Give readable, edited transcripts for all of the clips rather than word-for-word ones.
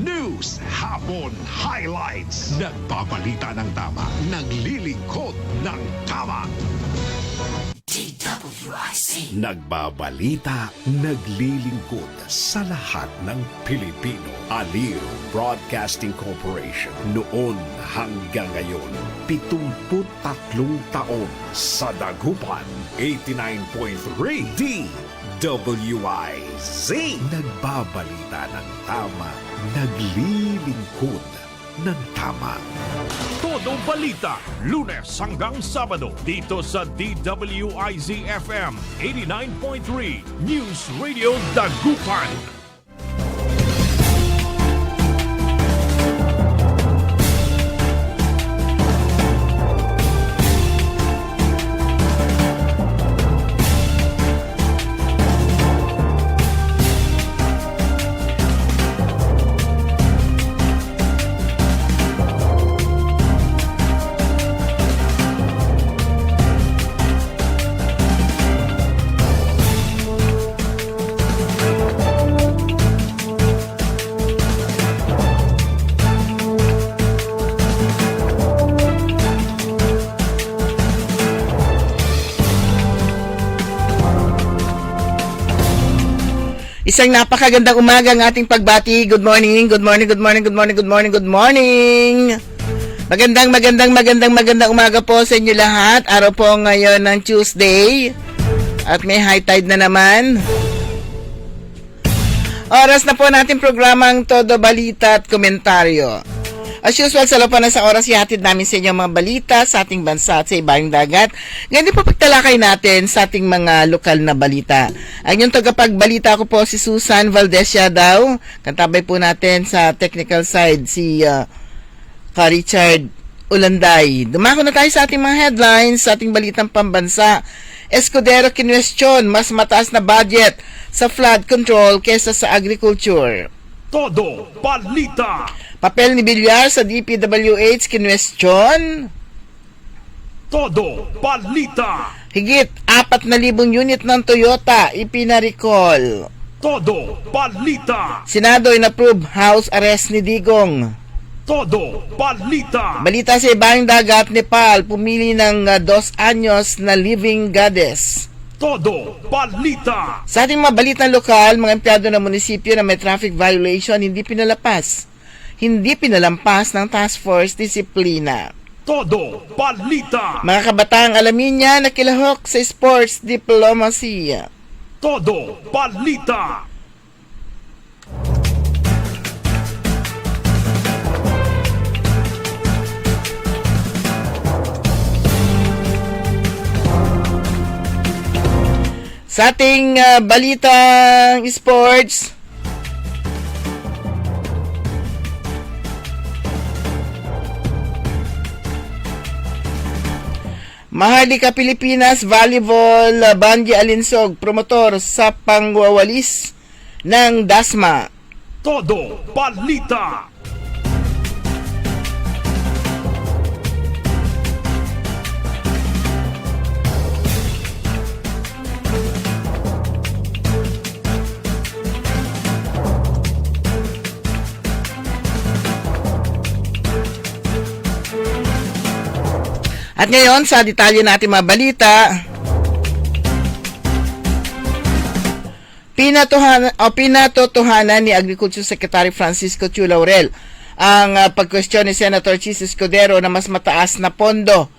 News Hapon Highlights. Nagbabalita ng tama, naglilingkod ng tama. DWIC. Nagbabalita, naglilingkod sa lahat ng Pilipino. Aliw Broadcasting Corporation. Noon hanggang ngayon, 73 taon sa dagupan. 89.3 DWIZ. Nagbabalita ng tama, naglilingkod ng tama. Todo balita, Lunes hanggang Sabado dito sa DWIZ-FM 89.3 News Radio Dagupan. Isang napakagandang umaga ang ating pagbati. Good morning, good morning, good morning, good morning, good morning, good morning. Magandang umaga po sa inyo lahat. Araw po ngayon ng Tuesday. At may high tide na naman. Oras na po natin programang Todo Balita at Komentaryo. As usual, sa loob sa oras, ihatid namin sa inyo mga balita sa ating bansa at sa ibaang dagat. Ngayon din po pagtalakay natin sa ating mga lokal na balita. Ang yung tagapagbalita ko po si Susan Valdez daw. Kantabay po natin sa technical side si Ka Richard Ulanday. Dumako na tayo sa ating mga headlines, sa ating balitang pambansa. Escudero kinwestiyon, mas mataas na budget sa flood control kesa sa agriculture. Todo balita. Papel ni Villar sa DPWH kinwestiyon. Todo balita. Higit 4,000 unit ng Toyota ipinarecall. Todo balita. Senado inapprove house arrest ni Digong. Todo balita. Balita sa ibang dagat, Nepal pumili ng 2 anyos na living goddess. Todo balita. Sa ating mga balitang lokal, mga empleyado ng munisipyo na may traffic violation hindi pinalampas ng task force disiplina. Todo balita. Mga kabataang alamin niya na kilahok sa sports diplomacy. Todo balita. Sa ating balitang sports, Maharlika Pilipinas Volleyball, Banji Alinsog, promotor sa pangwawalis ng DASMA. Todo balita. At ngayon, sa detalye natin mga balita, pinatotohanan ni Agriculture Secretary Francisco Chu Laurel ang pagkwestiyon ni Senator Chis Escudero na mas mataas na pondo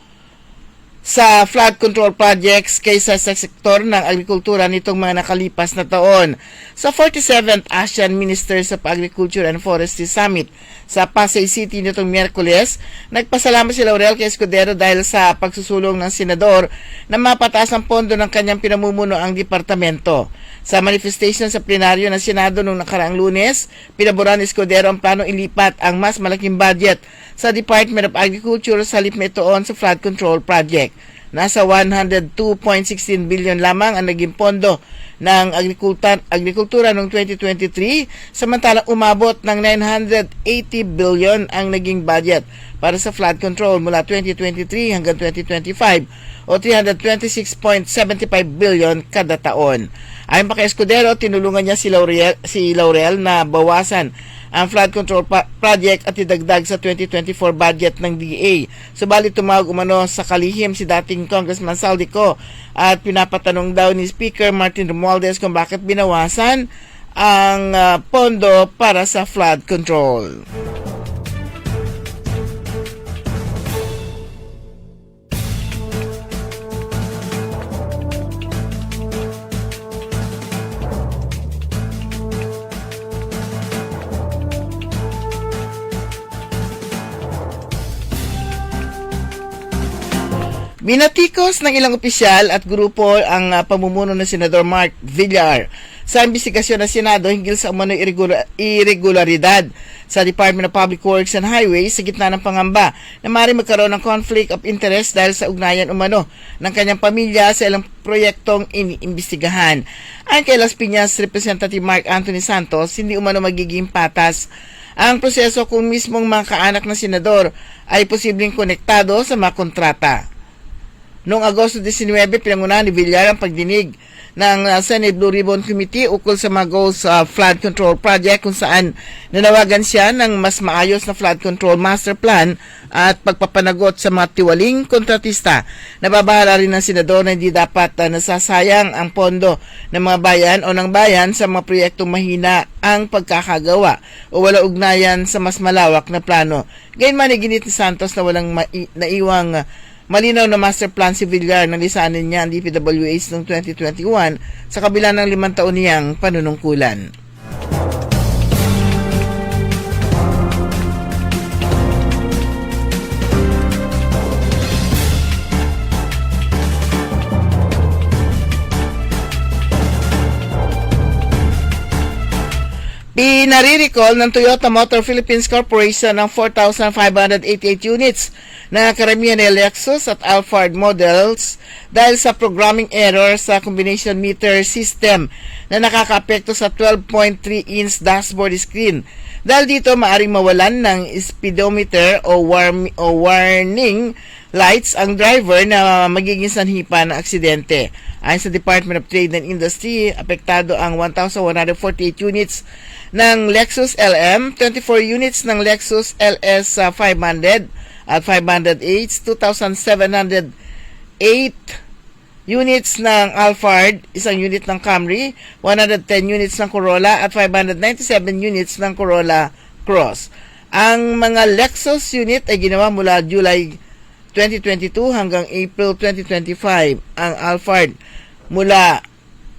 sa flood control projects kaysa sa sektor ng agrikultura nitong mga nakalipas na taon. Sa 47th ASEAN Ministers of Agriculture and Forestry Summit sa Pasay City nitong Miyerkules, nagpasalamat si Laurel kay Escudero dahil sa pagsusulong ng senador na mapataas ang pondo ng kanyang pinamumuno ang departamento. Sa manifestation sa plenaryo ng Senado noong nakaraang Lunes, pinaboran ni Escudero ang plano ilipat ang mas malaking budget sa Department of Agriculture sa halip nitoon sa flood control project. Nasa 102.16 billion lamang ang naging pondo ng agrikultura noong 2023, samantalang umabot ng 980 billion ang naging budget para sa flood control mula 2023 hanggang 2025 o 326.75 billion kada taon. Ayon pa kay Escudero, tinulungan niya si Laurel na bawasan ang flood control project at idagdag sa 2024 budget ng DA. Subalit tumawag umano sa kalihim si dating Congressman Saldico at pinapatanong daw ni Speaker Martin Romualdez kung bakit binawasan ang pondo para sa flood control. Binatikos ng ilang opisyal at grupo ang pamumuno ng Senador Mark Villar sa investigasyon ng Senado hinggil sa umano'y irregularidad sa Department of Public Works and Highways sa gitna ng pangamba na maaaring magkaroon ng conflict of interest dahil sa ugnayan umano ng kanyang pamilya sa ilang proyektong iniimbestigahan. Ayon kay Las Piñas Representative Mark Anthony Santos, hindi umano magiging patas ang proseso kung mismong mga kaanak ng senador ay posibleng konektado sa mga kontrata. Noong Agosto 19, pinangunahan ni Villar ang pagdinig ng Senate Blue Ribbon Committee ukol sa mga goals sa flood control project kung saan nanawagan siya ng mas maayos na flood control master plan at pagpapanagot sa mga tiwaling kontratista. Nababahala rin ng senador na hindi dapat nasasayang ang pondo ng mga bayan o ng bayan sa mga proyektong mahina ang pagkakagawa o wala ugnayan sa mas malawak na plano. Gayunman, iginit ni Santos na walang naiwang malinaw na master plan si Villar na lisanin niya ang DPWH noong 2021 sa kabila ng 5 taon niyang panunungkulan. Pinare-recall ng Toyota Motor Philippines Corporation ng 4,588 units na karamihan ay Lexus at Alphard models dahil sa programming error sa combination meter system na nakakaapekto sa 12.3-inch dashboard screen. Dahil dito, maaaring mawalan ng speedometer o warning lights ang driver na magiging sanhi pa ng aksidente. Ayon sa Department of Trade and Industry, apektado ang 1,148 units ng Lexus LM, 24 units ng Lexus LS 500 at 500H, 2,708 units ng Alphard, isang unit ng Camry, 110 units ng Corolla at 597 units ng Corolla Cross. Ang mga Lexus unit ay ginawa mula July 2022 hanggang April 2025. Ang Alphard mula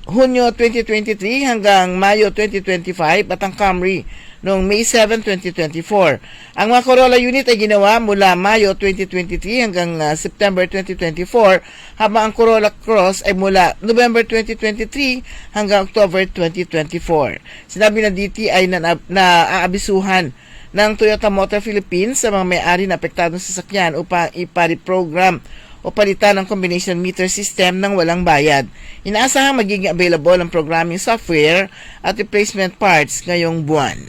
Hunyo 2023 hanggang Mayo 2025 at ang Camry noong May 7, 2024. Ang mga Corolla unit ay ginawa mula Mayo 2023 hanggang September 2024 habang ang Corolla Cross ay mula November 2023 hanggang October 2024. Sinabi ng DTI na aabisuhan ng Toyota Motor Philippines sa mga may-ari na apektadong sasakyan upang ipari-program o palitan ng combination meter system ng walang bayad. Inaasahang magiging available ang programming software at replacement parts ngayong buwan.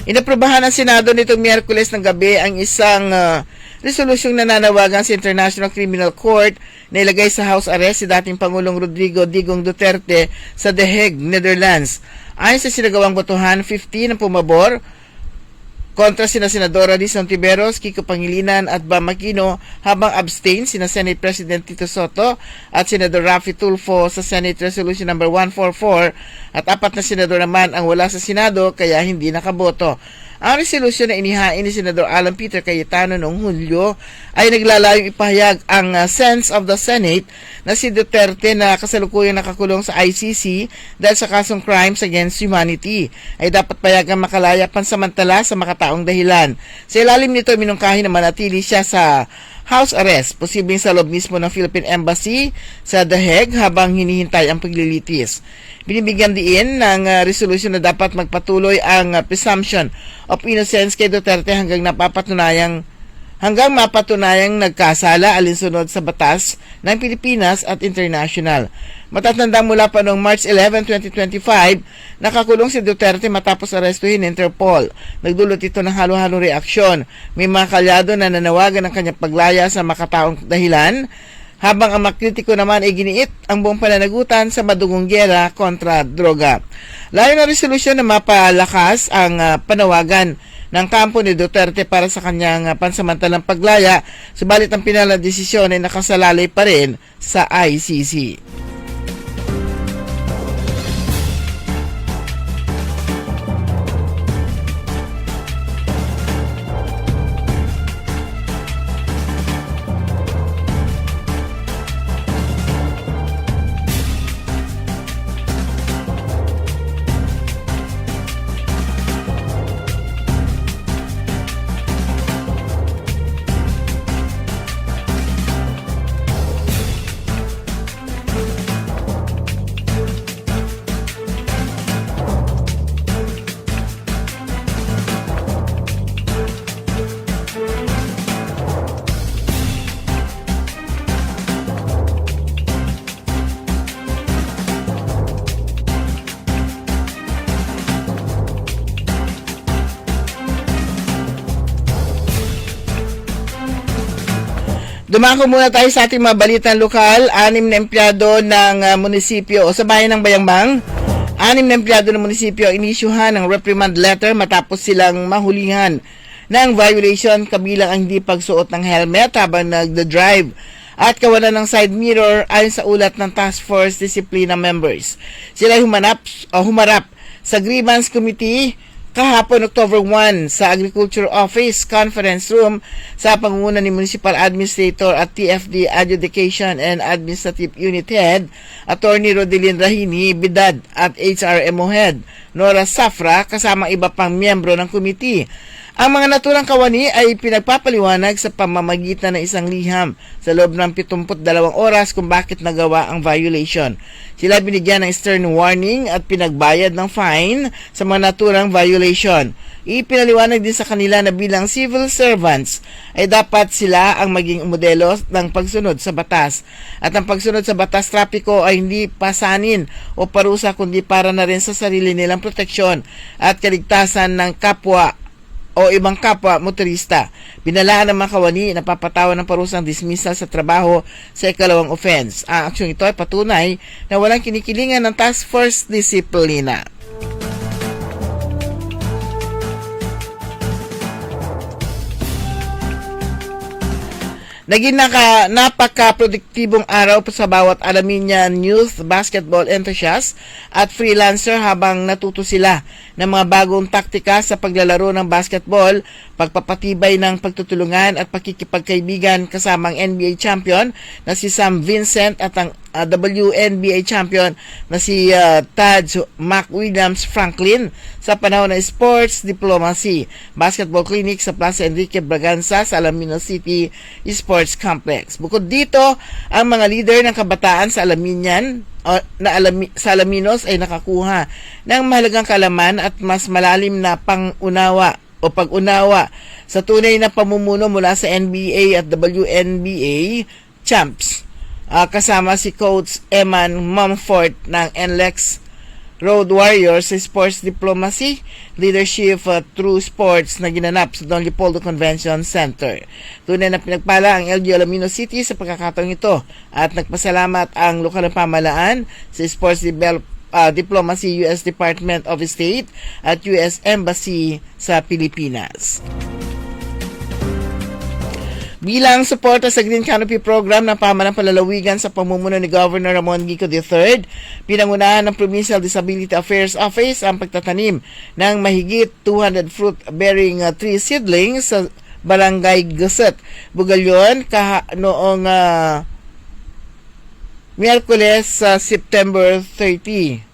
Inaprobahan ng Senado nitong Miyerkules ng gabi ang isang resolusyong nananawagan sa International Criminal Court na ilagay sa house arrest si dating Pangulong Rodrigo Digong Duterte sa The Hague, Netherlands. Ayon sa sinagawang botohan, 15 ang pumabor, kontra sina Senadora Liz Ontiveros, Kiko Pangilinan at Bam Aquino, habang abstain sina Senate President Tito Soto at Senador Raffy Tulfo sa Senate Resolution number 144 at 4 na senador naman ang wala sa Senado kaya hindi nakaboto. Ang resolusyon na inihain ni Senador Alan Peter Cayetano noong Hulyo ay naglalayong ipahayag ang sense of the Senate na si Duterte na kasalukuyang nakakulong sa ICC dahil sa kasong crimes against humanity ay dapat payagang makalaya pansamantala sa makataong dahilan. Sa ilalim nito, minungkahi na manatili siya sa house arrest, posibleng sa loob mismo ng Philippine Embassy sa The Hague habang hinihintay ang paglilitis. Binibigyan diin ng resolution na dapat magpatuloy ang presumption of innocence kay Duterte hanggang mapatunayang nagkasala alinsunod sa batas ng Pilipinas at international. Matatanda mula pa noong March 11, 2025, nakakulong si Duterte matapos arestuhin ng Interpol. Nagdulot ito ng halo-halong reaksyon. May mga kalyado na nanawagan ng kanyang paglaya sa makataong dahilan, habang ang makritiko naman ay giniit ang buong pananagutan sa madugong gyera kontra droga. Layo na resolusyon na mapalakas ang panawagan ng kampo ni Duterte para sa kanyang pansamantalang paglaya, subalit ang pinalang desisyon ay nakasalalay pa rin sa ICC. Dumako muna tayo sa ating mga balitang lokal. 6 na empleyado ng munisipyo o sa bayan ng Bayambang. 6 na empleyado ng munisipyo inisyuhan ng reprimand letter matapos silang mahulihan ng violation kabilang ang hindi pagsuot ng helmet habang nagda-drive at kawalan ng side mirror ayon sa ulat ng Task Force Disciplina members. Sila humarap sa Grievance Committee kahapon October 1 sa Agriculture Office Conference Room sa pangunguna ni Municipal Administrator at TFD Adjudication and Administrative Unit Head, Attorney Rodelin Rahini Bidad at HRMO Head, Nora Safra, kasama iba pang miyembro ng committee. Ang mga naturang kawani ay pinagpapaliwanag sa pamamagitan ng isang liham sa loob ng 72 oras kung bakit nagawa ang violation. Sila binigyan ng stern warning at pinagbayad ng fine sa mga naturang violation. Ipinaliwanag din sa kanila na bilang civil servants ay dapat sila ang maging modelo ng pagsunod sa batas. At ang pagsunod sa batas trapiko ay hindi pasanin o parusa kundi para na rin sa sarili nilang proteksyon at kaligtasan ng kapwa o ibang kapwa motorista. Binalaan ng mga kawani na papatawan ng parusang dismissal sa trabaho sa ikalawang offense. Ang aksyong ito ay patunay na walang kinikilingan ng Task Force Disiplina. Naging napaka-produktibong araw sa bawat Alaminian youth basketball enthusiast at freelancer habang natuto sila ng mga bagong taktika sa paglalaro ng basketball, pagpapatibay ng pagtutulungan at pakikipagkaibigan kasamang NBA champion na si Sam Vincent at ang WNBA champion na si Taj McWilliams Franklin sa panahon ng Sports Diplomacy Basketball Clinic sa Plaza Enrique Braganza sa Alaminos City Sports Complex. Bukod dito, ang mga leader ng kabataan sa Alaminos ay nakakuha ng mahalagang kalaman at mas malalim na pag-unawa sa tunay na pamumuno mula sa NBA at WNBA champs. Kasama si Coach Eman Mumford ng NLEX Road Warriors sa Sports Diplomacy Leadership Through Sports na ginanap sa Don Leopoldo Convention Center. Tunay na pinagpala ang LG Alaminos City sa pagkakataong ito at nagpasalamat ang lokal na pamahalaan sa Sports Diplomacy US Department of State at US Embassy sa Pilipinas. Bilang suporta sa Green Canopy Program ng pamahalang palalawigan sa pamumuno ni Governor Ramon Gico III, pinangunahan ng Provincial Disability Affairs Office ang pagtatanim ng mahigit 200 fruit-bearing tree seedlings sa Barangay Gusot, Bugalyon, noong Miyerkules sa September 30.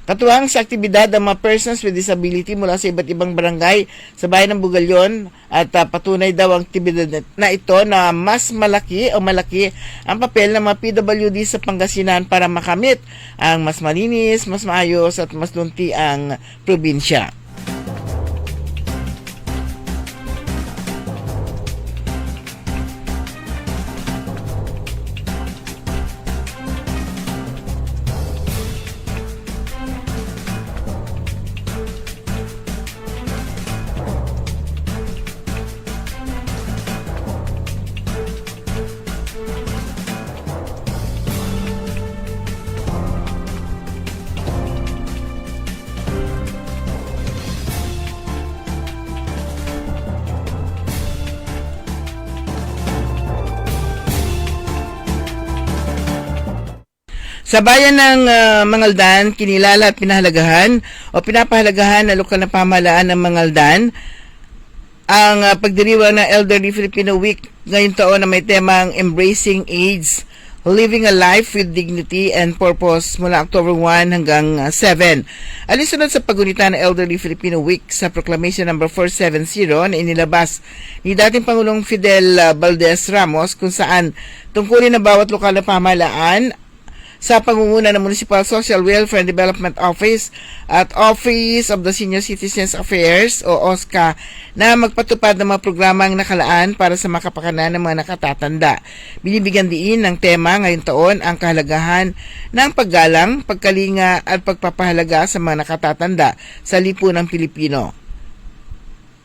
Katuwang sa aktibidad ang mga persons with disability mula sa iba't ibang barangay sa bayan ng Bugalyon at patunay daw ang aktibidad na ito na mas malaki ang papel ng mga PWD sa Pangasinan para makamit ang mas malinis, mas maayos at mas lunti ang probinsya. Sa bayan ng Mangaldan, kinilala at pinahalagahan o pinapahalagahan ng lokal na pamahalaan ng Mangaldan ang pagdiriwang ng Elderly Filipino Week ngayong taon na may temang Embracing Age, Living a Life with Dignity and Purpose mula October 1 hanggang 7. Alisunod sa pagunita ng Elderly Filipino Week sa Proclamation No. 470 na inilabas ni dating Pangulong Fidel Valdez Ramos kung saan tungkulin ng bawat lokal na pamahalaan sa pangunguna ng Municipal Social Welfare and Development Office at Office of the Senior Citizens Affairs o OSCA na magpatupad ng mga programang nakalaan para sa makapakanan ng mga nakatatanda. Binibigyan diin ng tema ngayong taon ang kahalagahan ng paggalang, pagkalinga at pagpapahalaga sa mga nakatatanda sa lipunang Pilipino.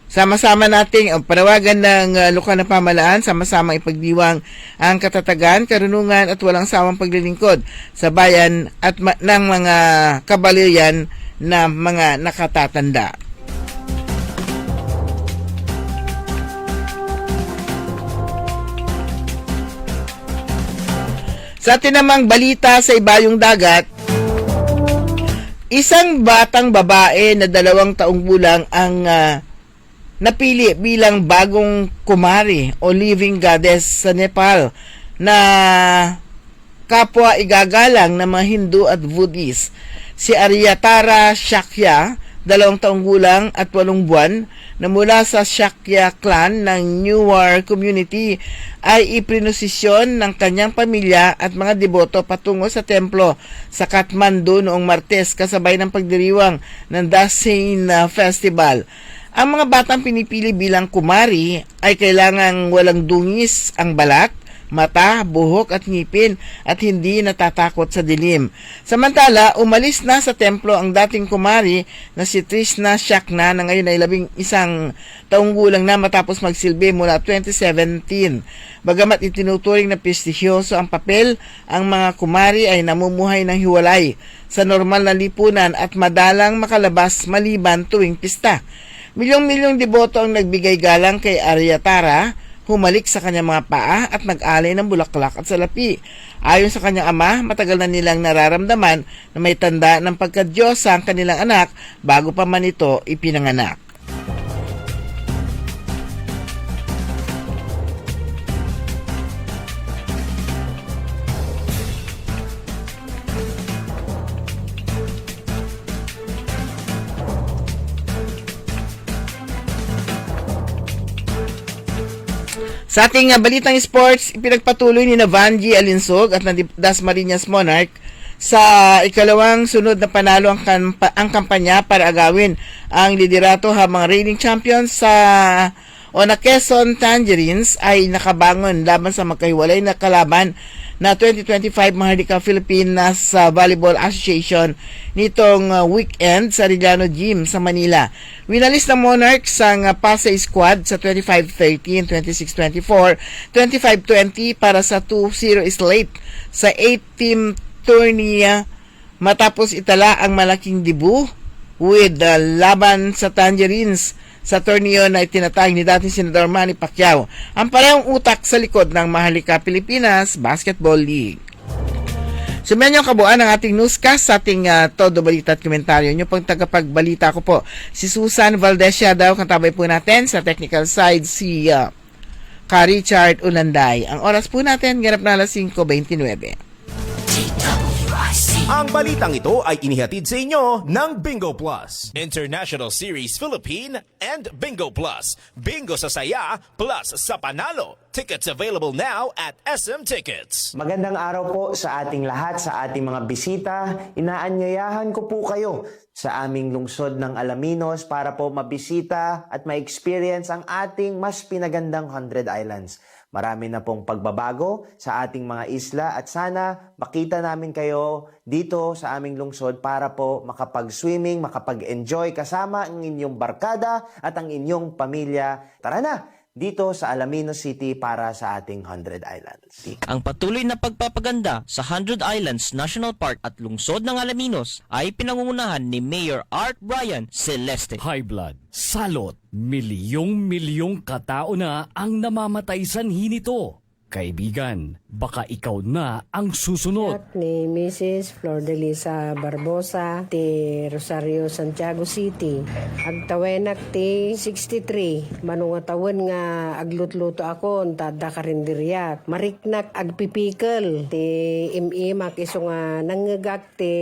Sama-sama nating panawagan ng lokal na pamahalaan, sama-sama ipagdiwang ang katatagan, karunungan at walang sawang paglilingkod sa bayan at ng mga kabaleryan na mga nakatatanda. Sa atin namang balita sa ibayong dagat, isang batang babae na 2 taong gulang ang napili bilang bagong kumari o living goddess sa Nepal na kapwa igagalang ng mga Hindu at Buddhist. Si Aryatara Shakya, 2 taong gulang at 8 buwan, na mula sa Shakya clan ng Newar community ay iprinosisyon ng kanyang pamilya at mga deboto patungo sa templo sa Kathmandu noong Martes kasabay ng pagdiriwang ng Dasein Festival. Ang mga batang pinipili bilang kumari ay kailangang walang dungis ang balat, mata, buhok at ngipin at hindi natatakot sa dilim. Samantala, umalis na sa templo ang dating kumari na si Trishna Shakna na ngayon ay 11 taong gulang na matapos magsilbi mula 2017. Bagamat itinuturing na prestisyoso ang papel, ang mga kumari ay namumuhay ng hiwalay sa normal na lipunan at madalang makalabas maliban tuwing pista. Milyong-milyong deboto ang nagbigay galang kay Aryatara, humalik sa kanyang mga paa at nag-alay ng bulaklak at salapi. Ayon sa kanyang ama, matagal na nilang nararamdaman na may tanda ng pagkadyosa ang kanilang anak bago pa man ito ipinanganak. Sa ating balitang sports, ipinagpatuloy ni Vanji Alinsog at ng Dasmariñas Monarch sa ikalawang sunod na panalo ang kampanya para agawin ang liderato habang reigning champions sa Quezon Tangerines ay nakabangon laban sa magkahiwalay na kalaban na 2025 Maharlika Philippines Volleyball Association nitong weekend sa Arellano Gym sa Manila. Winalis ng Monarchs ang Pasay Squad sa 25-13, 26-24, 25-20 para sa 2-0 slate sa 8-team tourney matapos itala ang malaking debut with laban sa Tangerines sa torneo na itinatag ni dating Senador Manny Pacquiao, ang parehong utak sa likod ng Maharlika Pilipinas Basketball League. Sumayan niyo ang kabuuan ng ating newscast sa ating Todo Balita at Komentaryo. Yung pang tagapagbalita ko po, si Susan Valdez daw, katabay po natin sa technical side si Ka Richard Ulanday. Ang oras po natin, ganap na alas 5:29. TWIC Ang balitang ito ay inihatid sa inyo ng Bingo Plus, International Series Philippine and Bingo Plus. Bingo sa saya plus sa panalo. Tickets available now at SM Tickets. Magandang araw po sa ating lahat, sa ating mga bisita. Inaanyayahan ko po kayo sa aming lungsod ng Alaminos para po mabisita at ma-experience ang ating mas pinagandang 100 Islands. Marami na pong pagbabago sa ating mga isla at sana makita namin kayo dito sa aming lungsod para po makapag-swimming, makapag-enjoy kasama ang inyong barkada at ang inyong pamilya. Tara na! Dito sa Alaminos City para sa ating 100 Islands. Ang patuloy na pagpapaganda sa 100 Islands National Park at lungsod ng Alaminos ay pinangungunahan ni Mayor Art Brian Celeste. High blood, salot, milyong-milyong katao na ang namamatay sanhi nito. Kaibigan, baka ikaw na ang susunod. At ni Mrs. Flor de Lisa Barbosa ti Rosario, Santiago City. Agtawenak ti 63. Manungatawin nga aglutluto ako tada karinderyat. Mariknak agpipikal ti imimak iso nga nangagak ti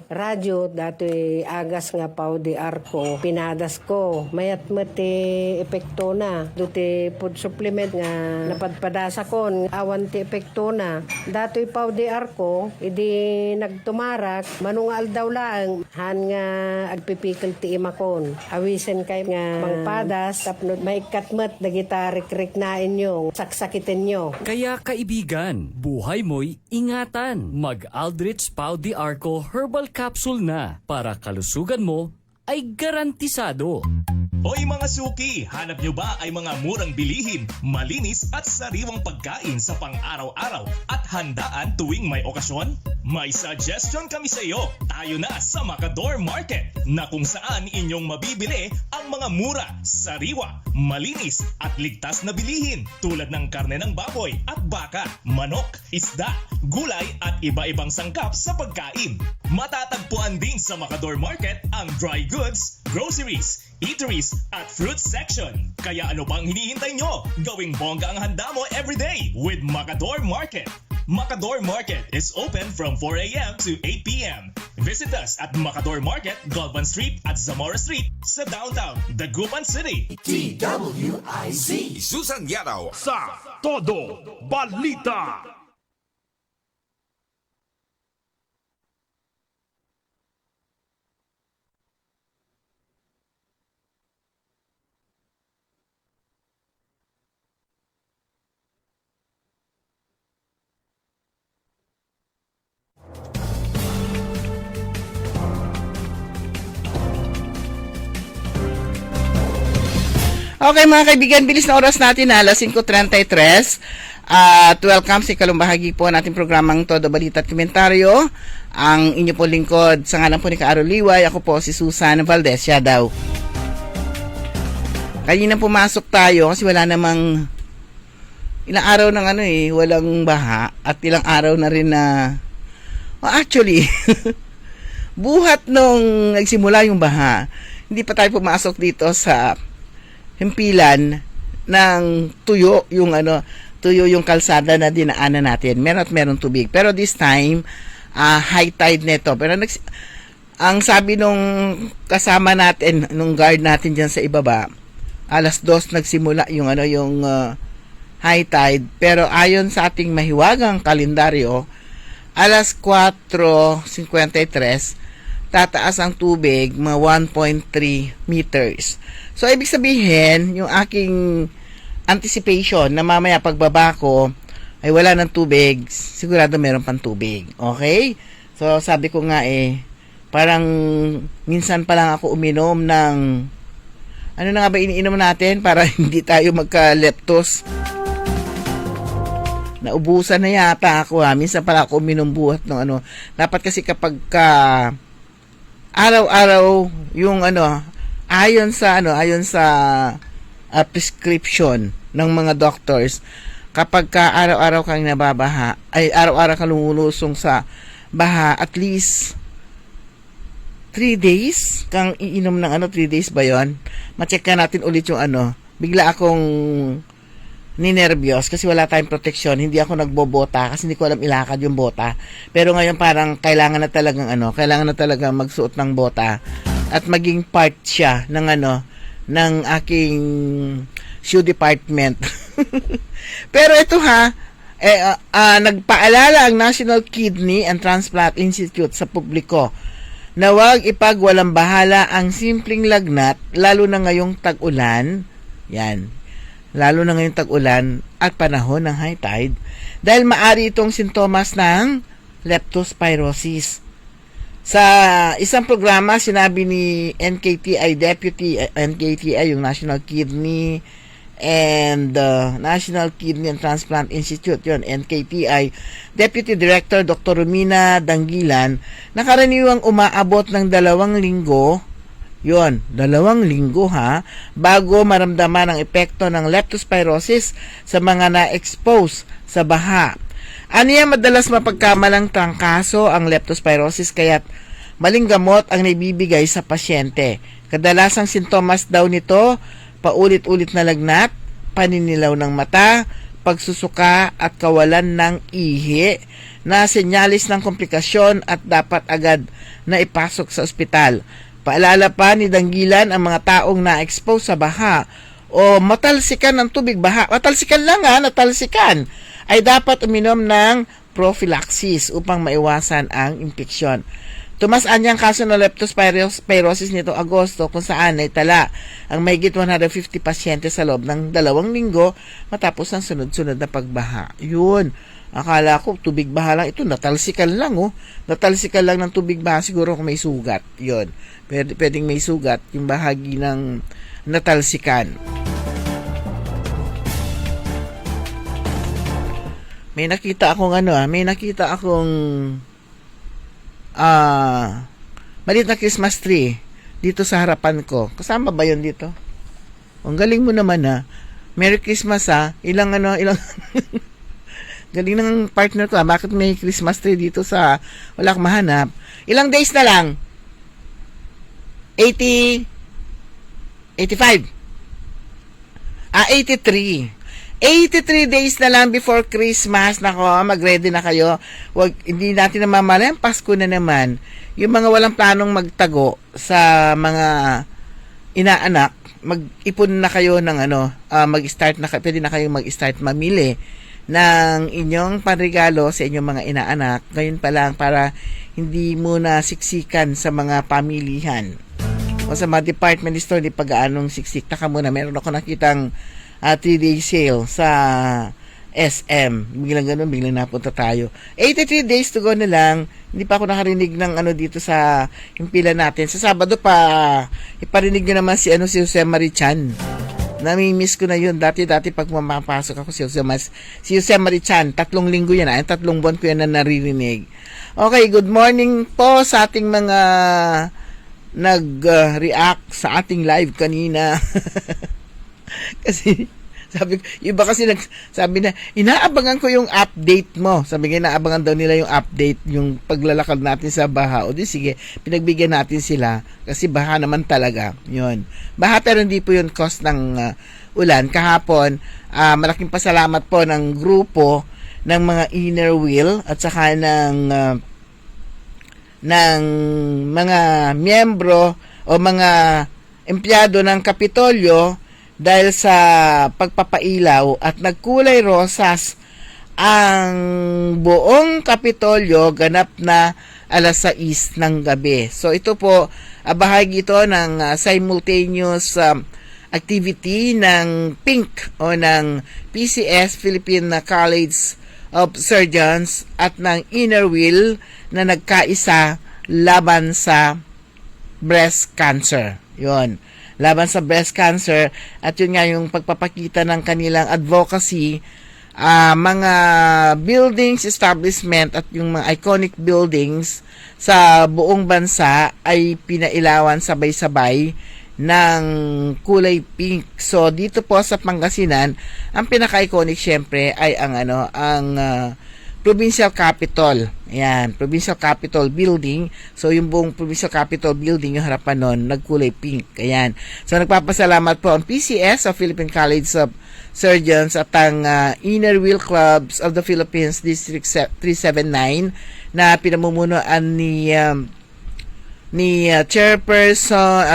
radyo dati agas nga pao di arko. Pinadas ko. Mayat ti epekto na. Duti food supplement nga napadpadasa ko awan ti epekto na. Dato'y pao di arko, idi nagtumarak, manungal daw lang, han nga agpipikil ti imakon. Awisen kay nga mangpadas, tapno maikatmat, dagita rik-rik na inyo, saksakitin nyo. Kaya kaibigan, buhay mo'y ingatan. Mag-Aldrich Pau di Arco Herbal Capsule na para kalusugan mo ay garantisado. Hoy mga suki, hanap nyo ba ay mga murang bilihin, malinis at sariwang pagkain sa pang-araw-araw at handaan tuwing may okasyon? May suggestion kami sa iyo. Tayo na sa Macador Market na kung saan inyong mabibili ang mga mura, sariwa, malinis at ligtas na bilihin tulad ng karne ng baboy at baka, manok, isda, gulay at iba-ibang sangkap sa pagkain. Matatagpuan din sa Macador Market ang dry goods, groceries, eateries at fruit section. Kaya ano pang hinihintay nyo? Gawing bongga ang handa mo everyday with Macador Market. Macador Market is open from 4 a.m. to 8 p.m. Visit us at Macador Market, Galvan Street at Zamora Street sa downtown Dagupan City. Susan Yaraw. Sa Todo Balita. Okay mga kaibigan, bilis na oras natin na alas 5:33 at welcome sa ikalawang bahagi po natin programang Todo Balita at Komentaryo. Ang inyo po lingkod sa ngalan po ni Kaaro Liway, ako po si Susan Valdez Yadaw. Kanina pumasok tayo kasi wala namang ilang araw ng walang baha at ilang araw na rin na actually buhat nung nagsimula yung baha, hindi pa tayo pumasok dito sa himpilan ng tuyo yung kalsada na dinaanan natin. Meron tubig. Pero this time, high tide nito. Pero ang sabi nung kasama natin, nung guard natin diyan sa ibaba, alas 2 nagsimula yung high tide. Pero ayon sa ating mahiwagang kalendaryo, alas 4:53 tataas ang tubig mga 1.3 meters. So, ibig sabihin, yung aking anticipation na mamaya pagbaba ko ay wala ng tubig, sigurado meron pang tubig. Okay? So, sabi ko nga parang minsan pa lang ako uminom ng ano na nga ba iniinom natin para hindi tayo magka-leptos. Naubusan na yata ako minsan pala ako uminom buhat ng Dapat kasi kapag araw-araw yung ayon sa prescription ng mga doctors, kapag ka araw-araw kang nababaha, ay araw-araw kang lumulusong sa baha, at least 3 days kang iinom ng 3 days ba yon? Ma-check ka natin ulit yung bigla akong ninervyos kasi wala tayong proteksyon. Hindi ako nagbobota kasi hindi ko alam ilakad yung bota. Pero ngayon parang kailangan na talagang magsuot ng bota at maging part siya ng aking shoe department. Pero ito nagpaalala ang National Kidney and Transplant Institute sa publiko na huwag ipagwalang bahala ang simpleng lagnat lalo na ngayong tag-ulan. Yan. Lalo na ngayong tag-ulan at panahon ng high tide dahil maari itong sintomas ng leptospirosis. Sa isang programa, sinabi ni NKTI Deputy NKTI, yung National Kidney and National Kidney and Transplant Institute, yon NKTI, Deputy Director Dr. Romina Dangilan, na karaniwang umaabot ng 2 linggo, 2 linggo bago maramdaman ang epekto ng leptospirosis sa mga na-expose sa baha. Aniya madalas mapagkamalang trangkaso ang leptospirosis kaya't maling gamot ang naibibigay sa pasyente. Kadalasang sintomas daw nito, paulit-ulit na lagnat, paninilaw ng mata, pagsusuka at kawalan ng ihi na senyalis ng komplikasyon at dapat agad na ipasok sa ospital. Paalala pa ni Dangilan ang mga taong na-expose sa baha o matalsikan ng tubig baha. Matalsikan lang natalsikan. Ay dapat uminom ng prophylaxis upang maiwasan ang impeksyon. Tumasaan niyang kaso ng leptospirosis nito Agosto kung saan ay tala ang mahigit 150 pasyente sa loob ng 2 linggo matapos ang sunod-sunod na pagbaha. Yun. Akala ko tubig baha lang ito, natalsikan lang Natalsikan lang ng tubig baha siguro kung may sugat. Yun. Pwedeng may sugat yung bahagi ng natalsikan. May nakita akong maliit na Christmas tree dito sa harapan ko. Kasama ba 'yon dito? Ang galing mo naman Merry Christmas Ilang galing ng partner ko bakit may Christmas tree dito sa wala akong mahanap. Ilang days na lang? 80 85 83 days na lang before Christmas. Nako, mag-ready na kayo. Hindi natin namamalayan, Pasko na naman. Yung mga walang planong magtago sa mga inaanak, mag-ipon na kayo ng pwede na kayong mag-start mamili ng inyong panregalo sa inyong mga inaanak. Ngayon pa lang para hindi muna siksikan sa mga pamilihan. O sa mga department store, di pag-aanong siksik. Taka muna, meron ako nakitang 3-day sale sa SM. Biglang napunta tayo. 83 days to go na lang. Hindi pa ako nakarinig ng dito sa impila natin. Sa Sabado pa, iparinig nyo naman si Jose Marichan. Nami-miss ko na yun. Dati pag mapapasok ako si Jose Marichan, 3 linggo yan. 3 buwan ko yan na naririnig. Okay, good morning po sa ating mga nag-react sa ating live kanina. Kasi sabi ko, iba kasi sabi na inaabangan ko yung update mo. Sabi nga inaabangan daw nila yung update, yung paglalakad natin sa baha. O di sige, pinagbigyan natin sila kasi baha naman talaga. Yun. Baha pero hindi po yun cause ng ulan. Kahapon, malaking pasalamat po ng grupo ng mga Inner Wheel at saka ng mga miyembro o mga empleyado ng Kapitolyo dahil sa pagpapailaw at nagkulay rosas ang buong Kapitolyo ganap na 6:00 ng gabi. So ito po, bahagi ito ng simultaneous activity ng PINC o ng PCS, Philippine College of Surgeons at ng Inner Wheel na nagkaisa laban sa breast cancer. Yun. Laban sa breast cancer at yun nga yung pagpapakita ng kanilang advocacy, mga buildings, establishment at yung mga iconic buildings sa buong bansa ay pinailawan sabay-sabay ng kulay pink. So dito po sa Pangasinan, ang pinaka-iconic syempre ay ang Provincial Capitol. Ayan, Provincial Capitol Building. So, yung buong Provincial Capitol Building, yung harapan nun, nagkulay pink. Ayan. So, nagpapasalamat po ang PCS of Philippine College of Surgeons at ang Inner Wheel Clubs of the Philippines District 379 na pinamumunuan ni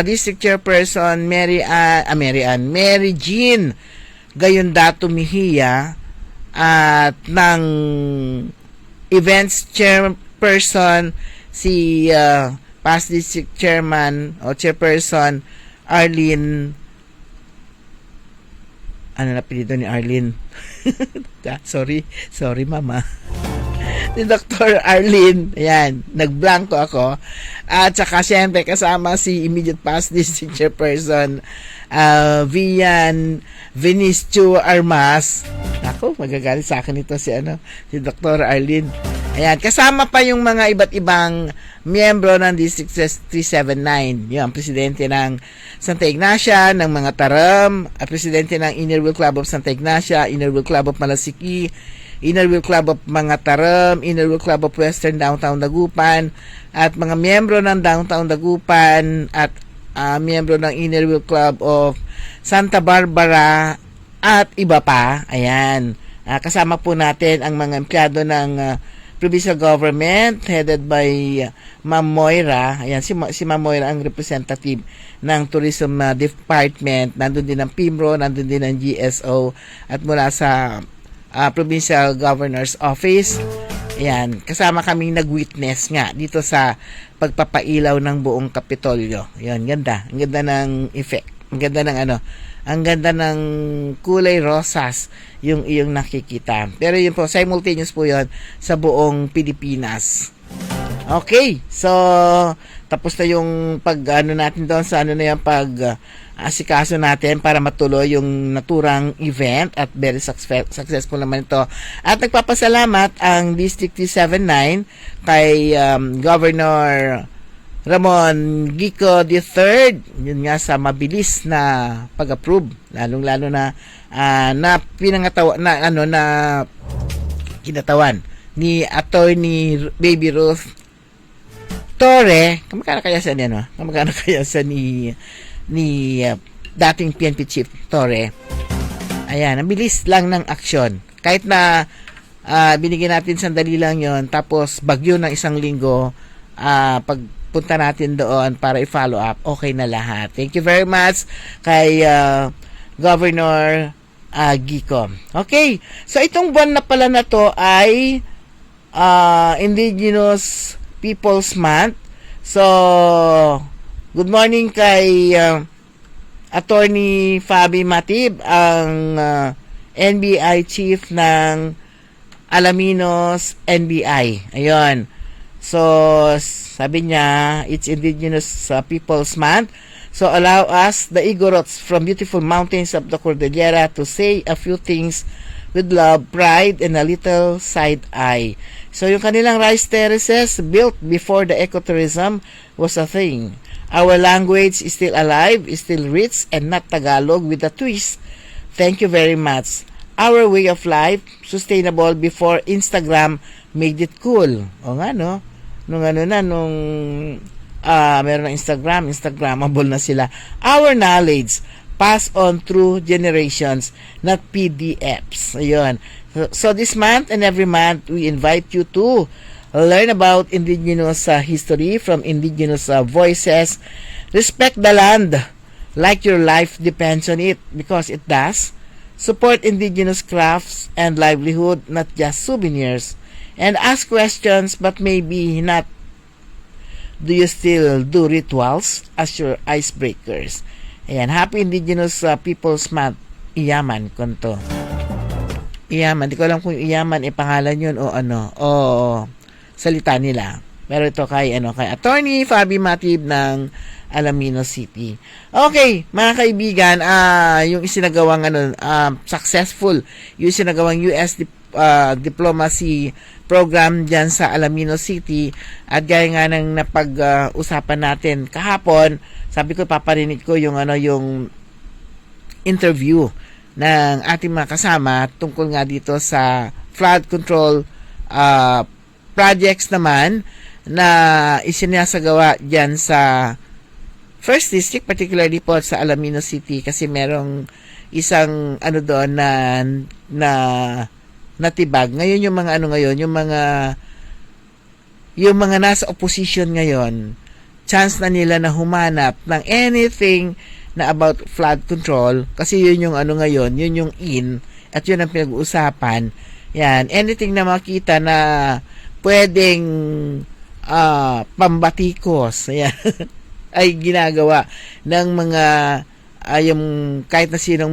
District Chairperson Mary Jean Gayondato Mejia at ng Events Chairperson si past District Chairman o Chairperson Arlene, ano na pinito ni Arlene? sorry mama. Si Dr. Arlene, ayan, nagblanko ako. At saka siyempre kasama si immediate past District Chairperson Vinicio Armas. Ako, magagalit sa akin ito si Dr. Arlene. Ayan, kasama pa yung mga iba't ibang miyembro ng District 379. Yung presidente ng Santa Ignacia, ng mga Taram, at presidente ng Inner Wheel Club of Santa Ignacia, Inner Wheel Club of Malasiki, Inner Wheel Club of mga Taram, Inner Wheel Club of Western Downtown Dagupan, at mga miyembro ng Downtown Dagupan, at miyembro ng Inner Wheel Club of Santa Barbara, at iba pa. Ayan. Kasama po natin ang mga empleyado ng provincial government headed by Ma'am Moira. Ayan, si Ma'am Moira ang representative ng Tourism Department. Nandun din ang PIMRO, nandun din ang GSO, at mula sa Provincial Governor's Office. Ayan, kasama kaming nag-witness nga dito sa pagpapailaw ng buong Kapitolyo. Ayan, ganda. Ang ganda ng effect. Ang ganda ng ang ganda ng kulay rosas yung iyong nakikita. Pero yun po, simultaneous po yun sa buong Pilipinas. Okay, so tapos na yung natin doon sa asikaso natin para matuloy yung naturang event at very successful naman ito. At nagpapasalamat ang District 379 kay Governor Ramon Gico III, yun nga sa mabilis na pag-approve, lalong-lalo na kinatawan ni Attorney Baby Ruth Torre. Kamagana kaya sa ni dating PNP Chief Torre. Ayan, ang bilis lang ng aksyon. Kahit na binigyan natin sandali lang yon, tapos bagyo ng isang linggo, pagpunta natin doon para i-follow up, okay na lahat. Thank you very much kay Governor Gico. Okay, so itong buwan na pala na to ay Indigenous Peoples Month. So, good morning kay Attorney Fabi Matib, ang NBI Chief ng Alaminos NBI. Ayun. So, sabi niya, it's Indigenous Peoples Month. So, allow us, the Igorots from beautiful mountains of the Cordillera, to say a few things with love, pride, and a little side eye. So, yung kanilang rice terraces built before the ecotourism was a thing. Our language is still alive, is still rich, and not Tagalog with a twist. Thank you very much. Our way of life, sustainable before Instagram made it cool. O nga, no? Meron ng Instagrammable na sila. Our knowledge, passed on through generations, not PDFs. Ayun. So this month and every month, we invite you to learn about Indigenous history from Indigenous voices. Respect the land like your life depends on it, because it does. Support Indigenous crafts and livelihood, not just souvenirs. And ask questions, but maybe not. Do you still do rituals as your icebreakers? Ayan, Happy Indigenous Peoples Month. Iyaman kunto. Iyaman, di ko alam kung Iyaman pangalan yun o salita nila. Pero ito kay Attorney Fabi Matib ng Alaminos City. Okay, mga kaibigan, yung isinagawang successful yung isinagawang US diplomacy program dyan sa Alaminos City, at gaya nga ng napag-usapan natin kahapon, sabi ko paparinig ko yung interview ng ating mga kasama tungkol nga dito sa flood control projects naman na isinasagawa dyan sa First District, particularly po sa Alaminos City, kasi merong isang doon na natibag. Ngayon yung mga yung mga nasa opposition ngayon, chance na nila na humanap ng anything na about flood control, kasi yun yung ngayon, yun yung in, at yun ang pinag-uusapan. Yan, anything na makita na pwedeng pambatikos, yan, ay ginagawa ng mga yung kahit na sinong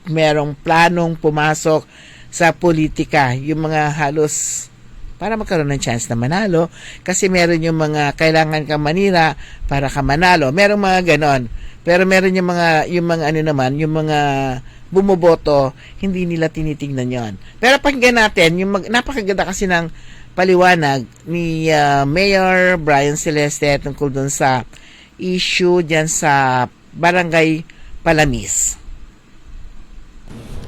merong planong pumasok sa politika, yung mga halos para magkaroon ng chance na manalo, kasi meron yung mga kailangan ka manira para ka manalo. Merong mga ganon. Pero meron yung mga yung mga bumoboto, hindi nila tinitingnan yon. Pero pakinggan natin, napakaganda kasi ng paliwanag ni Mayor Brian Celeste tungkol dun sa issue dyan sa Barangay Palamis.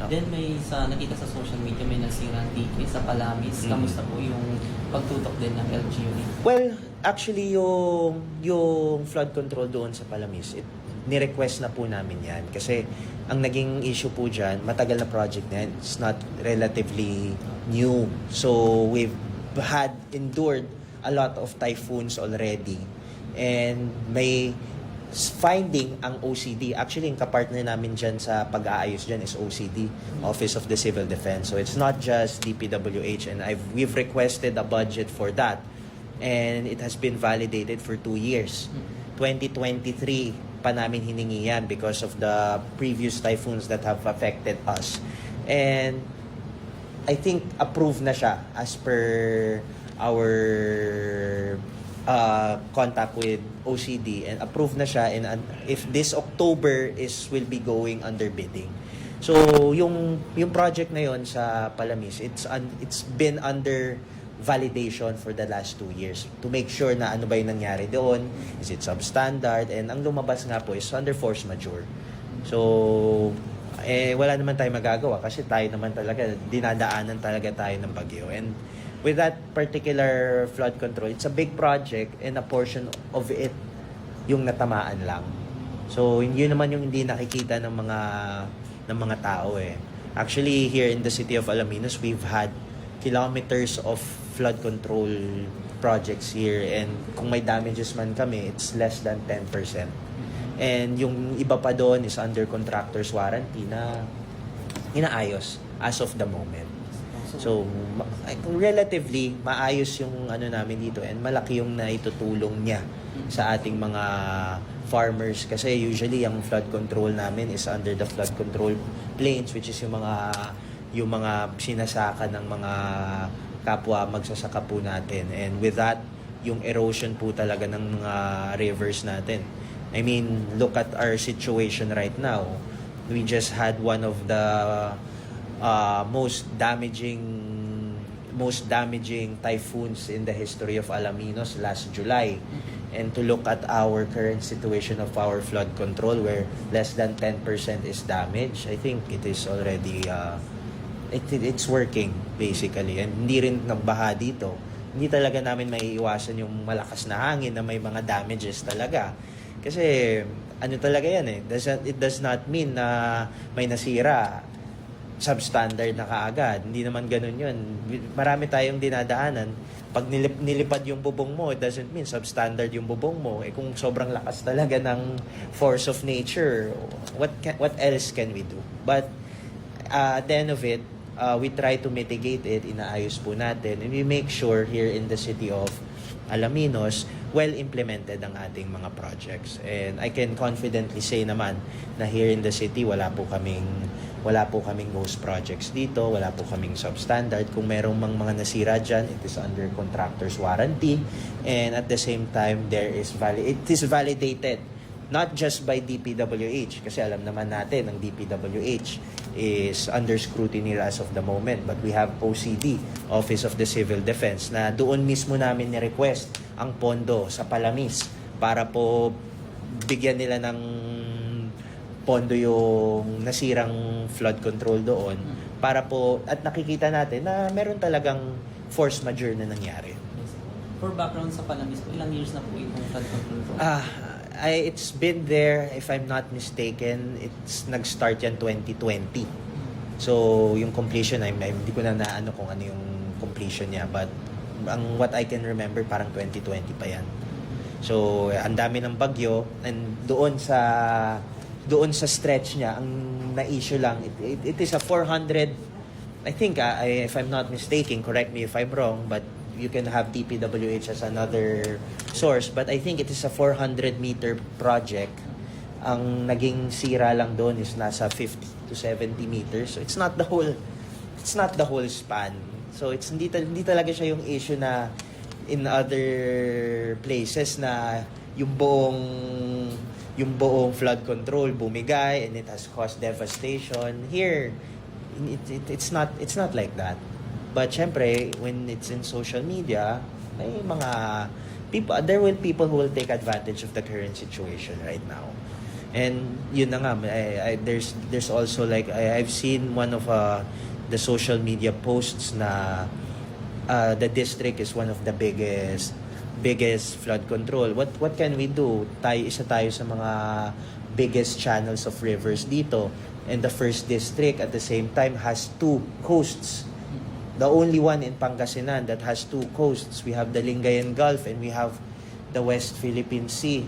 Then nakita sa social media may nasirang ticket sa Palamis. Kamusta po yung pagtutok din ng LGU? Well, actually yung flood control doon sa Palamis, ni-request na po namin yan. Kasi ang naging issue po dyan, matagal na project na yan. It's not relatively new. So we've had endured a lot of typhoons already. And may finding ang OCD. Actually, yung kapartner namin dyan sa pag-aayos dyan is OCD, Office of the Civil Defense. So it's not just DPWH, and we've requested a budget for that. And it has been validated for 2 years. 2023 pa namin hiningi yan because of the previous typhoons that have affected us. And I think approved na siya as per our contact with OCD, and approved na siya, and if this October will be going under bidding. So yung project na yon sa Palamis, it's been under validation for the last 2 years to make sure na ano ba yung nangyari doon, is it substandard, and ang lumabas nga po is under force majeure. So wala naman tayo magagawa kasi tayo naman talaga dinadaanan talaga tayo ng bagyo, and with that particular flood control, it's a big project, and a portion of it yung natamaan lang. So yun naman yung hindi nakikita ng mga tao eh. Actually, here in the city of Alaminos, we've had kilometers of flood control projects here, and kung may damages man kami, it's less than 10%. And yung iba pa doon is under contractor's warranty na inaayos as of the moment. So, relatively, maayos yung namin dito, and malaki yung naitutulong niya sa ating mga farmers, kasi usually ang flood control namin is under the flood control plains, which is yung mga sinasaka ng mga kapwa magsasaka po natin. And with that, yung erosion po talaga ng mga rivers natin. I mean, look at our situation right now. We just had one of the most damaging typhoons in the history of Alaminos last July. And to look at our current situation of our flood control, where less than 10% is damaged, I think it is already it's working basically. And hindi rin nagbaha dito. Hindi talaga namin maiiwasan yung malakas na hangin na may mga damages talaga. Kasi talaga yan eh. It does not mean na may nasira substandard na kaagad. Hindi naman ganun yun. Marami tayong dinadaanan. Pag nilipad yung bubong mo, it doesn't mean substandard yung bubong mo. Kung sobrang lakas talaga ng force of nature, what else can we do? But at the end of it, we try to mitigate it. Inaayos po natin. And we make sure here in the city of Alaminos, well implemented ang ating mga projects. And I can confidently say naman na here in the city, wala po kaming ghost projects dito, wala po kaming substandard. Kung merong mga nasira dyan, it is under contractor's warranty, and at the same time, it is validated not just by DPWH, kasi alam naman natin ang DPWH is under scrutiny as of the moment, but we have OCD, Office of the Civil Defense, na doon mismo namin ni-request ang pondo sa Palamis para po bigyan nila ng pondo yung nasirang flood control doon, para po, at nakikita natin na meron talagang force majeure na nangyari. Yes. For background sa Palamis po, ilang years na po itong flood control po? It's been there, if I'm not mistaken, nag-start yan 2020. So, yung completion, hindi ko na naano kung ano yung completion niya. But, what I can remember, parang 2020 pa yan. So, ang dami ng bagyo. And doon sa stretch niya, ang na-issue lang, it is a 400, I think, if I'm not mistaken, correct me if I'm wrong, but you can have DPWH as another source. But I think it is a 400-meter project. Ang naging sira lang doon is nasa 50 to 70 meters. So it's not the whole span. So it's hindi talaga siya yung issue na in other places na yung buong flood control bumigay and it has caused devastation. Here it's not like that. But syempre when it's in social media, may mga there will people who will take advantage of the current situation right now. And yun na nga, there's also like I've seen one of the social media posts na the district is one of the biggest flood control. What can we do? Isa tayo sa mga biggest channels of rivers dito, and the first district at the same time has 2 coasts. The only one in Pangasinan that has 2 coasts. We have the Lingayen Gulf and we have the West Philippine Sea.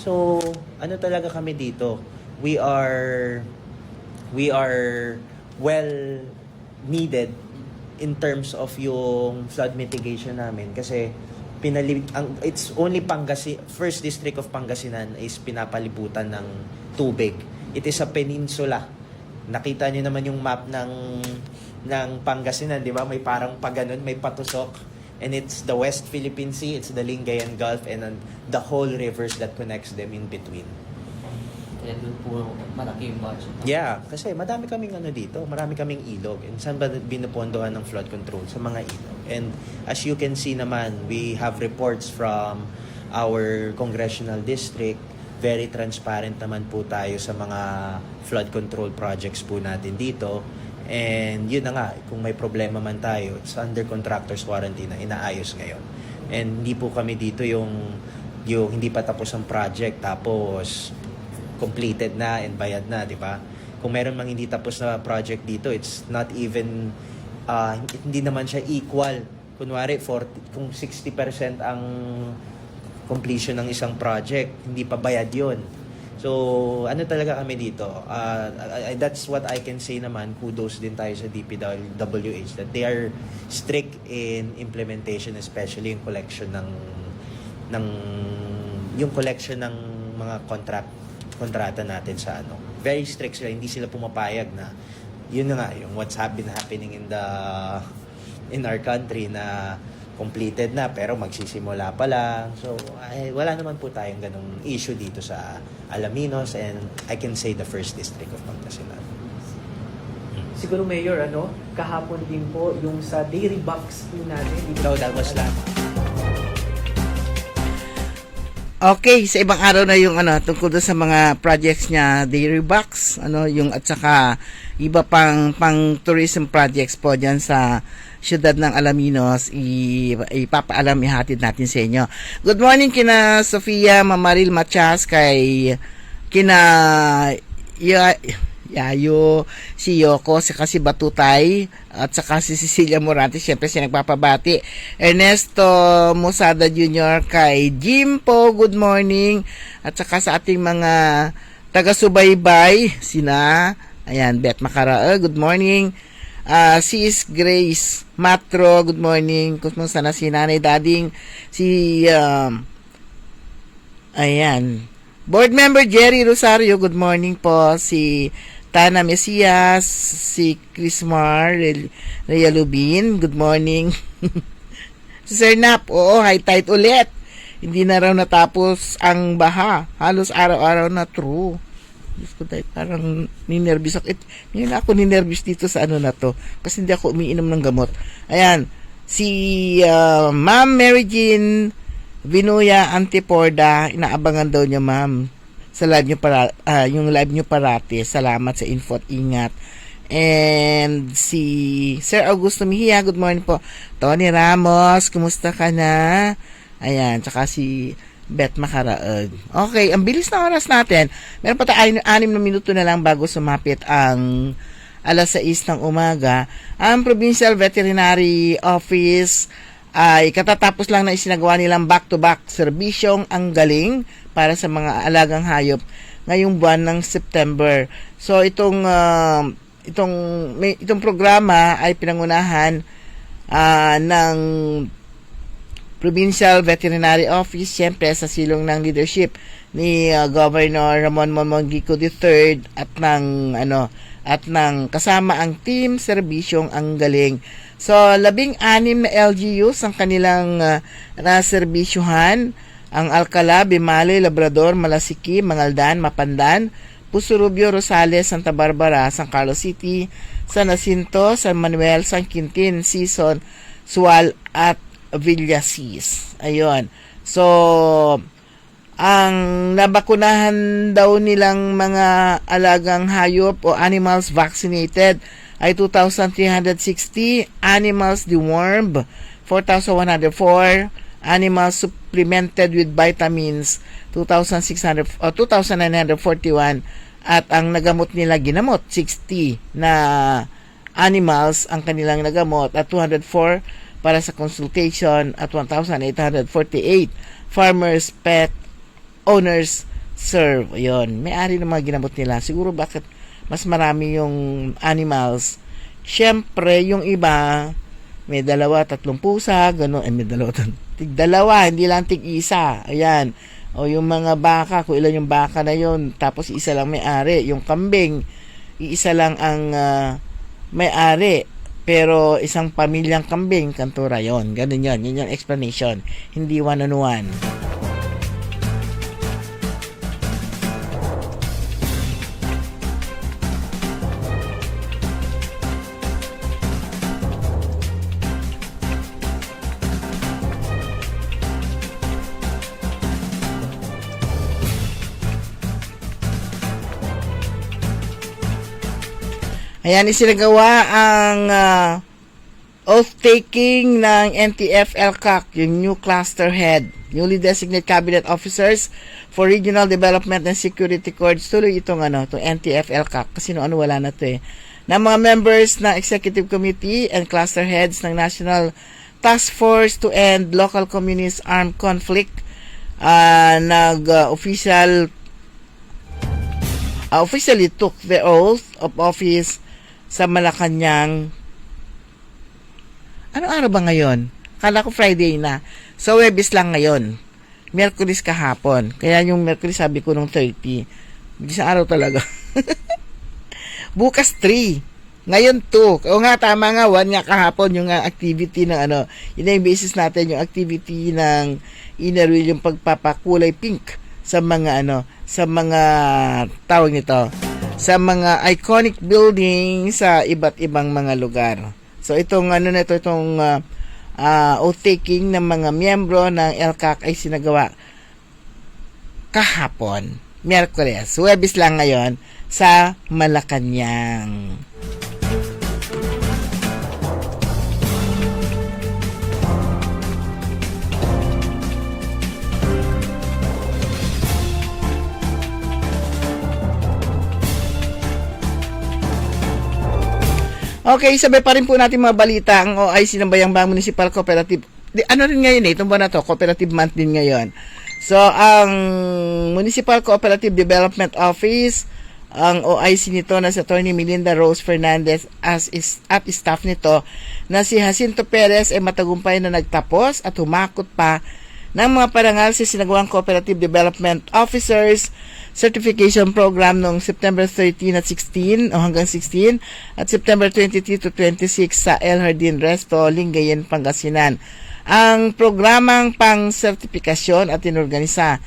So, ano talaga kami dito? We are well needed in terms of yung flood mitigation namin kasi it's only first district of Pangasinan is pinapalibutan ng tubig. It is a peninsula. Nakita niyo naman yung map ng Pangasinan, di ba? May parang paganon, may patusok. And it's the West Philippine Sea, it's the Lingayen Gulf, and the whole rivers that connects them in between. Kaya doon po malaki yung budget. Yeah, kasi marami kaming ilog. And saan ba binupondohan ng flood control? Sa mga ilog. And as you can see naman, we have reports from our congressional district. Very transparent naman po tayo sa mga flood control projects po natin dito. And yun na nga, kung may problema man tayo, it's under contractor's warranty na inaayos ngayon. And hindi po kami dito yung hindi pa tapos ang project tapos completed na and bayad na, di ba? Kung meron mang hindi tapos na project dito, it's not even hindi naman siya equal. Kunwari, kung 60% ang completion ng isang project, hindi pa bayad yun. So, ano talaga kami dito? That's what I can say naman. Kudos din tayo sa DPWH that they are strict in implementation, especially yung collection ng mga kontrata natin sa ano. Very strict sila, hindi sila pumapayag na yun na nga yung what's been happening in our country na completed na pero magsisimula pa lang. So, wala naman po tayong ganung issue dito sa Alaminos and I can say the first district of Pangasinan. Siguro Mayor, kahapon din po yung sa dairy box po natin. No, that was last. Okay, sa ibang araw na yung tungkol doon sa mga projects niya, dairy box, yung at saka iba pang tourism projects po diyan sa siyudad ng Alaminos, ipapaalam, ihatid natin sa inyo. Good morning kina Sofia Mamaril Machas, kina Yayo, si Yoko, si Batutay, at saka si Cecilia Morante, siyempre siya nagpapabati. Ernesto Musada Jr., kay Jimpo, good morning. At saka sa ating mga taga-subaybay, Beth Macarae, good morning. Sis Grace Matro, good morning. Kumusta na si Nanay Dading, Board Member Jerry Rosario, good morning po. Si Tana Mesias, si Chrismar Realubin, good morning. Si Sir Nap, high tide ulit. Hindi na raw natapos ang baha. Halos araw-araw na, true. Diyos ko tayo, parang ninervous ako. Ngayon ako ninervous dito sa na to. Kasi hindi ako umiinom ng gamot. Ayan, si Ma'am Mary Jean Vinuya Antiporda, inaabangan daw niya ma'am sa live niyo yung live niyo parati. Salamat sa info at ingat. And si Sir Augusto Mejia, good morning po. Tony Ramos, kumusta ka na? Ayan, tsaka si Beth Macaraag. Okay, ang bilis na oras natin. Meron pa tayo 6 na minuto na lang bago sumapit ang alas 6 ng umaga. Ang Provincial Veterinary Office ay katatapos lang na isinagawa nilang back-to-back serbisyong ang galing para sa mga alagang hayop ngayong buwan ng September. So itong programa ay pinangunahan ng Provincial Veterinary Office, siyempre sa silong ng leadership ni Governor Ramon Mongico III at ng kasama ang team serbisyong ang galing. So 16 na LGUs ang kanilang naserbisyuhan: ang Alcala, Bimali, Labrador, Malasiki, Mangaldan, Mapandan, Pusurubio, Rosales, Santa Barbara, San Carlos City, San Jacinto, San Manuel, San Quintin, Sison, Sual at Villasis. Ayun. So, ang nabakunahan daw nilang mga alagang hayop o animals vaccinated ay 2,360, animals dewormed 4,104, animals supplemented with vitamins 2,941, at ang nagamot nila ginamot 60 na animals ang kanilang nagamot at 204 para sa consultation at 1,848 farmers pet owners serve. Ayun, may-ari ng mga ginamot nila. Siguro bakit mas marami yung animals? Siyempre, yung iba may 2-3 pusa, gano'n. May 2, tig-2, hindi lang tig-isa. Ayan. O yung mga baka, kung ilan yung baka na yun, tapos isa lang may-ari. Yung kambing, iisa lang ang may-ari. Pero isang pamilyang kambing, kantura yon. Ganun yon. Yun yung explanation. Hindi one-on-one. Ayan, isinagawa ang oath-taking ng NTF-ELCAC, yung new cluster head, newly designated cabinet officers for regional development and security codes. Tuloy itong NTF-ELCAC, kasi noon wala na ito na mga members ng executive committee and cluster heads ng National Task Force to End Local Communist Armed Conflict officially took the oath of office sa Malacanang. Anong araw ba ngayon? Kala ko Friday na. So, Webes lang ngayon. Miyerkules kahapon. Kaya yung Miyerkules sabi ko nung 30. Isang araw talaga. Bukas 3. Ngayon 2. O nga, tama nga. 1 nga kahapon yung activity ng yun na yung basis natin, yung activity ng Inner Wheel, yung pagpapakulay pink sa mga sa mga tawag nito, sa mga iconic building sa iba't ibang mga lugar. So itong itong oath-taking ng mga miyembro ng ELCAC ay sinagawa kahapon, Miyerkules. Huwebes lang ngayon sa Malacanang. Okay, sabay pa rin po natin mga balita. Ang OIC ng Bayambang Municipal Cooperative, rin ngayon itong buwan na to, Cooperative Month din ngayon. So, ang Municipal Cooperative Development Office, ang OIC nito na si Atty. Melinda Rose Fernandez at staff nito na si Jacinto Perez ay matagumpay na nagtapos at humakot pa ng mga parangal sa sinagawang Cooperative Development Officers Certification Program noong September 13 at 16 o hanggang 16 at September 23 to 26 sa El Jardín Resto, Lingayen, Pangasinan. Ang programang pang-sertifikasyon at inorganisa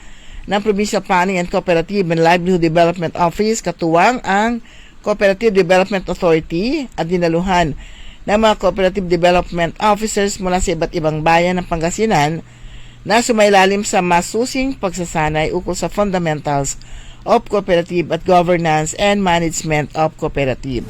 ng Provincial Planning and Cooperative and Livelihood Development Office, katuwang ang Cooperative Development Authority at dinaluhan ng mga Cooperative Development Officers mula sa iba't ibang bayan ng Pangasinan na sumailalim sa masusing pagsasanay ukol sa fundamentals of cooperative at governance and management of cooperative.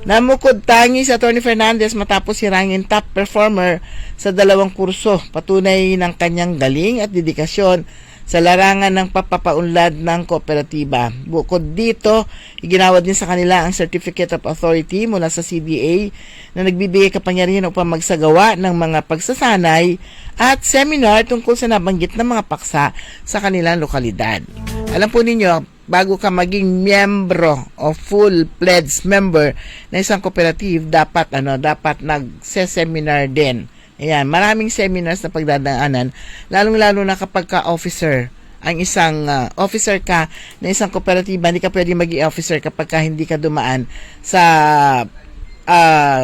Namukod tangi si Atty. Fernandez matapos hirangin top performer sa 2 kurso. Patunay ng kanyang galing at dedikasyon sa larangan ng papapaunlad ng kooperatiba. Bukod dito, iginawad din sa kanila ang Certificate of Authority mula sa CDA na nagbibigay kapangyarihan upang magsagawa ng mga pagsasanay at seminar tungkol sa nabanggit na mga paksa sa kanilang lokalidad. Alam po ninyo, bago ka maging miyembro o full-pledged member na isang cooperative, dapat nagse-seminar din. Ayan, maraming seminars na pagdadaanan, lalong-lalo na kapag ka-officer, ang isang officer ka na isang kooperatiba, hindi ka pwede maging officer kapag ka hindi ka dumaan sa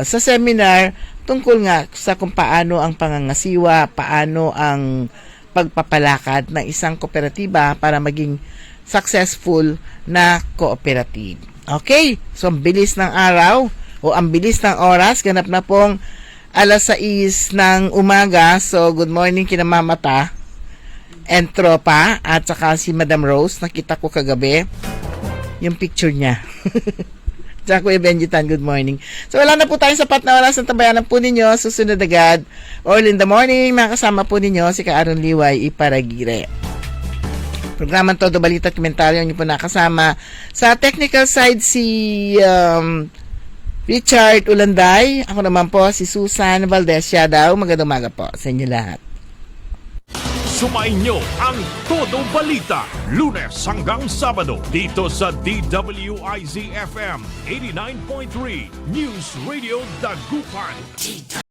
seminar tungkol nga sa kung paano ang pangangasiwa, paano ang pagpapalakad ng isang kooperatiba para maging successful na cooperative. Okay, so ang bilis ng araw o ang bilis ng oras, ganap na pong 6:00 ng umaga. So, good morning kina Mamata and Tropa at saka si Madam Rose. Nakita ko kagabi yung picture niya. Tsaka Kuya Benjitan, good morning. So, wala na po tayong sapat na oras ng tabayanan po ninyo. Susunod agad, early in the morning, makasama po ninyo si Ka-Aaron Liway Iparagire. Programang Todo Balita at Komentaryo niyo po nakasama. Sa technical side si Richard Ulanday. Ako naman po si Susan Valdez Yadaw. Magandang umaga po sa inyo lahat. Sumainyo ang Todo Balita, Lunes hanggang Sabado dito sa DWIZ FM 89.3 News Radio Dagupan.